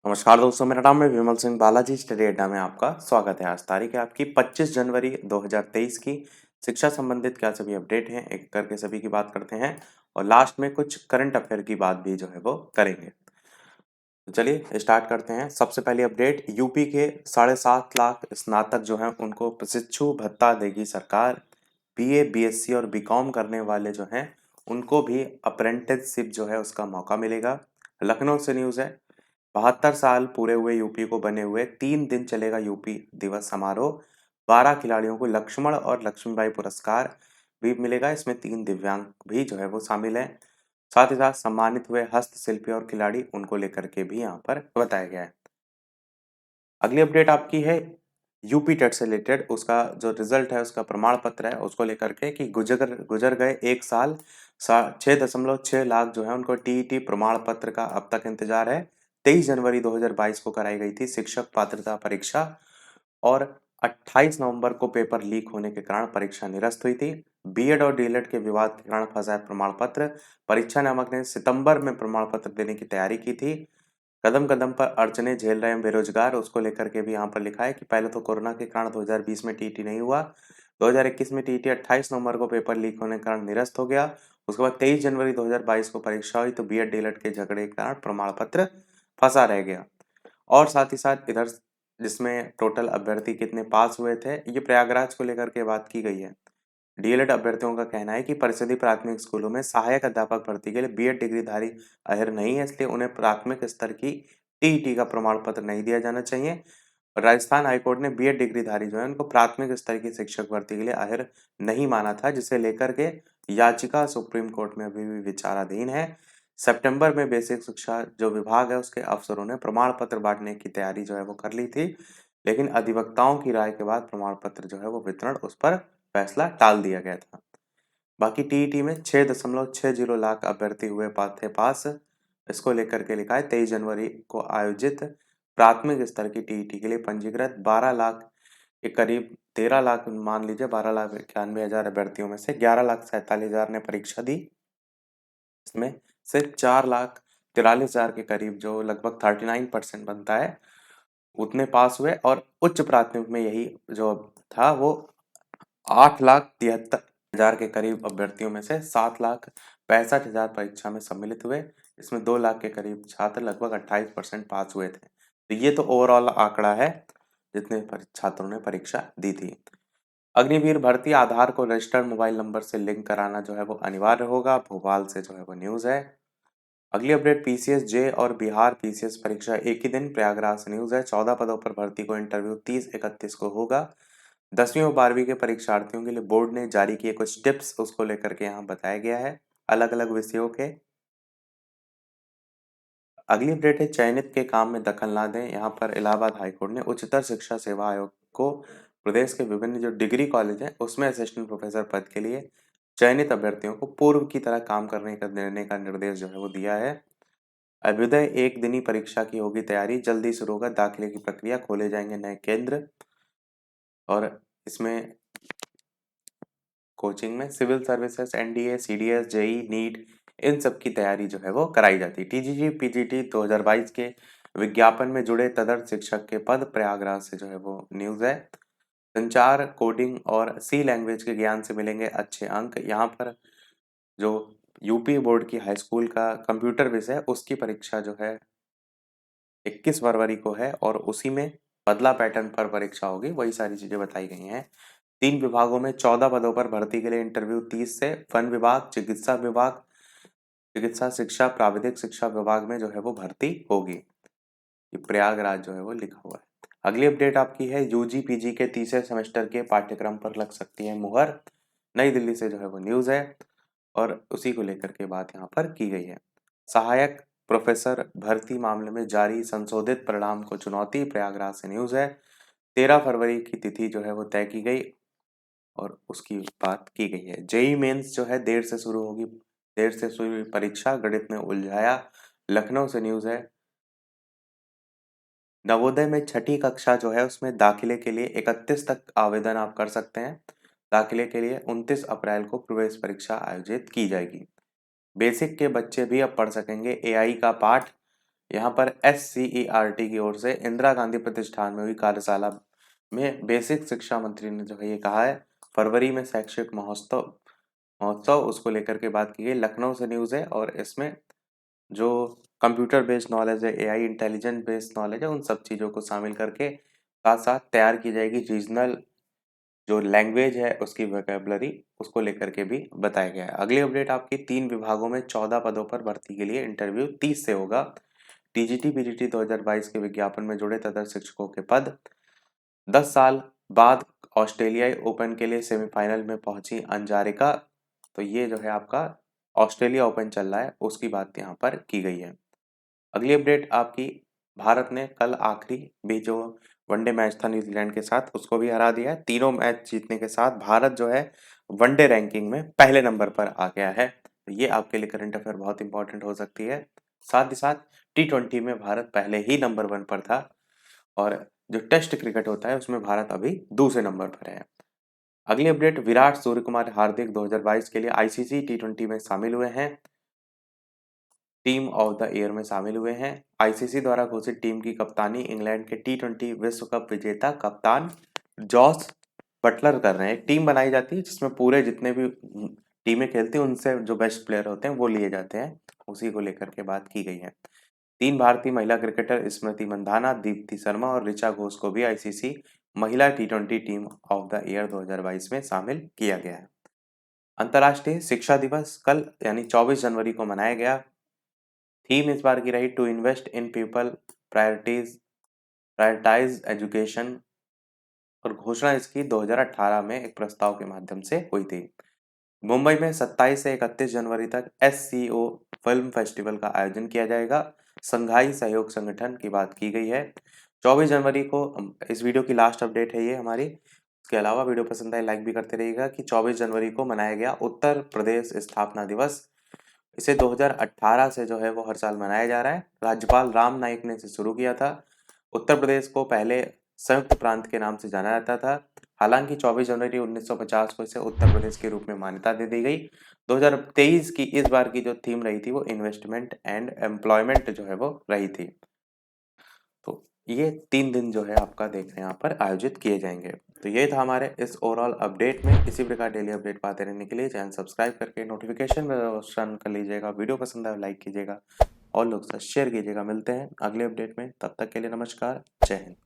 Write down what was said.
नमस्कार दोस्तों, मेरा नाम है विमल सिंह बालाजी। स्टडी अड्डा में आपका स्वागत है। आज तारीख है आपकी 25 जनवरी 2023 की। शिक्षा संबंधित क्या सभी अपडेट हैं एक करके सभी की बात करते हैं और लास्ट में कुछ करंट अफेयर की बात भी जो है वो करेंगे। तो चलिए स्टार्ट करते हैं। सबसे पहली अपडेट, यूपी के 7.5 लाख स्नातक जो हैं उनको प्रशिक्षु भत्ता देगी सरकार। बीए, बीएससी और बीकॉम करने वाले जो हैं उनको भी अप्रेंटिसशिप जो है उसका मौका मिलेगा। लखनऊ से न्यूज़ है। 72 साल पूरे हुए यूपी को बने हुए 3 दिन चलेगा यूपी दिवस समारोह। 12 खिलाड़ियों को लक्ष्मण और लक्ष्मीबाई पुरस्कार भी मिलेगा। इसमें 3 दिव्यांग भी जो है वो शामिल हैं। साथ ही साथ सम्मानित हुए हस्तशिल्पी और खिलाड़ी उनको लेकर के भी यहाँ पर बताया गया है। अगली अपडेट आपकी है यूपी टेट से रिलेटेड। उसका जो रिजल्ट है उसका प्रमाण पत्र है उसको लेकर के कि गुजर गुजर गए 1 साल 6.6 लाख जो है उनको टीईटी प्रमाण पत्र का अब तक इंतजार है। 23 जनवरी 2022 को कराई गई थी शिक्षक पात्रता परीक्षा और 28 नवंबर को पेपर लीक होने के कारण परीक्षा निरस्त हुई थी। बीएड और डीएलएड के विवाद के कारण फंसा है प्रमाण पत्र। परीक्षा नियामक ने सितंबर में प्रमाण पत्र देने की तैयारी की थी। कदम कदम पर अड़चने झेल रहे हैं बेरोजगार, उसको लेकर के भी यहाँ पर लिखा है कि पहले तो कोरोना के कारण 2020 में टीईटी नहीं हुआ। 2021 में टीईटी 28 नवंबर को पेपर लीक होने के कारण निरस्त हो गया। उसके बाद 23 जनवरी 2022 को परीक्षा हुई तो बीएड डीएलएड के झगड़े के कारण प्रमाण पत्र फंसा रह गया। और साथ ही साथ इधर जिसमें टोटल अभ्यर्थी कितने पास हुए थे, ये प्रयागराज को लेकर के बात की गई है। डीएलएड अभ्यर्थियों का कहना है कि परिषदीय प्राथमिक स्कूलों में सहायक अध्यापक भर्ती के लिए बीएड डिग्रीधारी अहर नहीं है, इसलिए उन्हें प्राथमिक स्तर की टीईटी का प्रमाण पत्र नहीं दिया जाना चाहिए। और राजस्थान हाईकोर्ट ने बीएड डिग्रीधारी जो है उनको प्राथमिक स्तर की शिक्षक भर्ती के लिए अहर नहीं माना था, जिसे लेकर के याचिका सुप्रीम कोर्ट में अभी भी विचाराधीन है। सितंबर में बेसिक शिक्षा जो विभाग है उसके अफसरों ने प्रमाण पत्र बांटने की तैयारी जो है वो कर ली थी, लेकिन अधिवक्ताओं की राय के बाद प्रमाण पत्र जो है वो वितरण उस पर फैसला टाल दिया गया था। बाकी टीईटी में 6.60 लाख अभ्यर्थी हुए थे पास। इसको लेकर के लिखा है 23 जनवरी को आयोजित प्राथमिक स्तर की टीईटी के लिए पंजीकृत 12 लाख के करीब 13 लाख मान लीजिए 12,91,000 अभ्यर्थियों में से 11,47,000 ने परीक्षा दी। इसमें से 4,43,000 के करीब जो लगभग 39% बनता है उतने पास हुए और उच्च प्राथमिक में यही जो था वो 8,73,000 के करीब अभ्यर्थियों में से 7,65,000 परीक्षा में सम्मिलित हुए। इसमें 2 लाख के करीब छात्र लगभग 28% पास हुए थे। तो ये तो ओवरऑल आंकड़ा है जितने छात्रों ने परीक्षा दी थी। अग्निवीर भर्ती आधार को रजिस्टर्ड मोबाइल नंबर से लिंक कराना जो है वो अनिवार्य होगा। भोपाल से जो है वो न्यूज़ है। अगली अपडेट, पीसीएस जे और बिहार पीसीएस परीक्षा एक ही दिन। प्रयागराज से न्यूज़ है। 14 पदों पर भर्ती को इंटरव्यू 30-31 को होगा। 10वीं और 12वीं के परीक्षार्थियों के लिए बोर्ड ने जारी किए कुछ टिप्स, उसको लेकर के यहाँ बताया गया है अलग अलग विषयों के। अगली अपडेट है, चयनित के काम में दखल ना दें। यहाँ पर इलाहाबाद हाईकोर्ट ने उच्चतर शिक्षा सेवा आयोग को प्रदेश के विभिन्न जो डिग्री कॉलेज हैं उसमें असिस्टेंट प्रोफेसर पद के लिए चयनित अभ्यर्थियों को पूर्व की तरह काम करने का देने का निर्देश जो है वो दिया है। अभ्युदय एक दिनी परीक्षा की होगी तैयारी, जल्दी शुरू होगा दाखिले की प्रक्रिया, खोले जाएंगे नए केंद्र। और इसमें कोचिंग में civil services, NDA, CDS, JE, NEET इन सब की तैयारी जो है वो कराई जाती है। टीजीटी पीजीटी 2022 के विज्ञापन में जुड़े तदर्थ शिक्षक के पद। प्रयागराज से जो है वो न्यूज़ है। संचार, कोडिंग और सी लैंग्वेज के ज्ञान से मिलेंगे अच्छे अंक। यहाँ पर जो यूपी बोर्ड की हाई स्कूल का कंप्यूटर विषय है उसकी परीक्षा जो है 21 फरवरी को है और उसी में बदला पैटर्न पर परीक्षा होगी, वही सारी चीजें बताई गई हैं। 3 विभागों में 14 पदों पर भर्ती के लिए इंटरव्यू 30 से। वन विभाग, चिकित्सा विभाग, चिकित्सा शिक्षा, प्राविधिक शिक्षा विभाग में जो है वो भर्ती होगी। ये प्रयागराज जो है वो लिखा हुआ है। अगली अपडेट आपकी है, यूजी पीजी के तीसरे सेमेस्टर के पाठ्यक्रम पर लग सकती है मुहर। नई दिल्ली से जो है वो न्यूज़ है और उसी को लेकर के बात यहाँ पर की गई है। सहायक प्रोफेसर भर्ती मामले में जारी संशोधित परिणाम को चुनौती। प्रयागराज से न्यूज़ है। 13 फरवरी की तिथि जो है वो तय की गई और उसकी बात की गई है। जेई मेंस जो है देर से शुरू होगी। देर से शुरू हुई परीक्षा गणित में उलझाया। लखनऊ से न्यूज़ है। नवोदय में छठी कक्षा जो है उसमें दाखिले के लिए 31 तक आवेदन आप कर सकते हैं। दाखिले के लिए 29 अप्रैल को प्रवेश परीक्षा आयोजित की जाएगी। बेसिक के बच्चे भी अब पढ़ सकेंगे एआई का पाठ। यहाँ पर SCERT की ओर से इंदिरा गांधी प्रतिष्ठान में हुई कार्यशाला में बेसिक शिक्षा मंत्री ने जो है ये कहा है। फरवरी में शैक्षिक महोत्सव महोत्सव उसको लेकर के बात की गई। लखनऊ से न्यूज़ है और इसमें जो कंप्यूटर बेस्ड नॉलेज है, AI इंटेलिजेंट बेस्ड नॉलेज है, उन सब चीज़ों को शामिल करके साथ साथ तैयार की जाएगी रीजनल जो लैंग्वेज है उसकी वोकैबुलरी, उसको लेकर के भी बताया गया है। अगली अपडेट आपकी 3 विभागों में 14 पदों पर भर्ती के लिए इंटरव्यू 30 से होगा। टीजीटी पीजीटी 2022 के विज्ञापन में जुड़े तदर्थ शिक्षकों के पद। 10 साल बाद ऑस्ट्रेलियाई ओपन के लिए सेमीफाइनल में पहुंची अंजारिका। तो ये जो है आपका ऑस्ट्रेलिया ओपन चल रहा है, उसकी बात यहाँ पर की गई है। अगली अपडेट आपकी, भारत ने कल आखिरी भी जो वनडे मैच था न्यूजीलैंड के साथ उसको भी हरा दिया है। तीनों मैच जीतने के साथ भारत जो है वनडे रैंकिंग में पहले नंबर पर आ गया है। तो ये आपके लिए करंट अफेयर बहुत इंपॉर्टेंट हो सकती है। साथ ही साथ T20 में भारत पहले ही नंबर 1 पर था और जो टेस्ट क्रिकेट होता है उसमें भारत अभी दूसरे नंबर पर है। अगली अपडेट, विराट, सूर्य कुमार, हार्दिक 2022 के लिए ICC T20 में शामिल हुए हैं। टीम ऑफ द ईयर में शामिल हुए हैं। आईसीसी द्वारा घोषित टीम की कप्तानी इंग्लैंड के T20 विश्व कप विजेता कप्तान जॉस बटलर कर रहे हैं। एक टीम बनाई जाती है जिसमें पूरे जितने भी टीमें खेलती हैं उनसे जो बेस्ट प्लेयर होते हैं वो लिए जाते हैं, उसी को लेकर के बात की गई है। 3 भारतीय महिला क्रिकेटर स्मृति मंधाना, दीप्ति शर्मा और ऋचा घोष को भी आईसीसी महिला T20 team of the year 2022 में शामिल किया गया है। अंतर्राष्ट्रीय शिक्षा दिवस कल यानी 24 जनवरी को मनाया गया। थीम इस बार की रही to invest in people, prioritize education और घोषणा इसकी 2018 में एक प्रस्ताव के माध्यम से हुई थी। मुंबई में 27 से 31 जनवरी तक SCO फिल्म फेस्टिवल का आयोजन किया जाएगा। संघाई सहयोग संगठन की बात की गई है। 24 जनवरी को इस वीडियो की लास्ट अपडेट है ये हमारी। इसके अलावा वीडियो पसंद आए लाइक भी करते रहिएगा कि 24 जनवरी को मनाया गया उत्तर प्रदेश स्थापना दिवस। इसे 2018 से जो है वो हर साल मनाया जा रहा है। राज्यपाल राम नाईक ने इसे शुरू किया था। उत्तर प्रदेश को पहले संयुक्त प्रांत के नाम से जाना जाता था। हालांकि 24 जनवरी 1950 को इसे उत्तर प्रदेश के रूप में मान्यता दे दी गई। 2023 की इस बार की जो थीम रही थी वो इन्वेस्टमेंट एंड एम्प्लॉयमेंट जो है वो रही थी। तो ये 3 दिन जो है आपका देख रहे हैं यहाँ पर आयोजित किए जाएंगे। तो ये था हमारे इस ओवरऑल अपडेट में। इसी प्रकार डेली अपडेट पाते रहने के लिए चैनल सब्सक्राइब करके नोटिफिकेशन में रोशन कर लीजिएगा। वीडियो पसंद आए लाइक कीजिएगा और लोग साथ शेयर कीजिएगा। मिलते हैं अगले अपडेट में, तब तक के लिए नमस्कार, जय हिंद।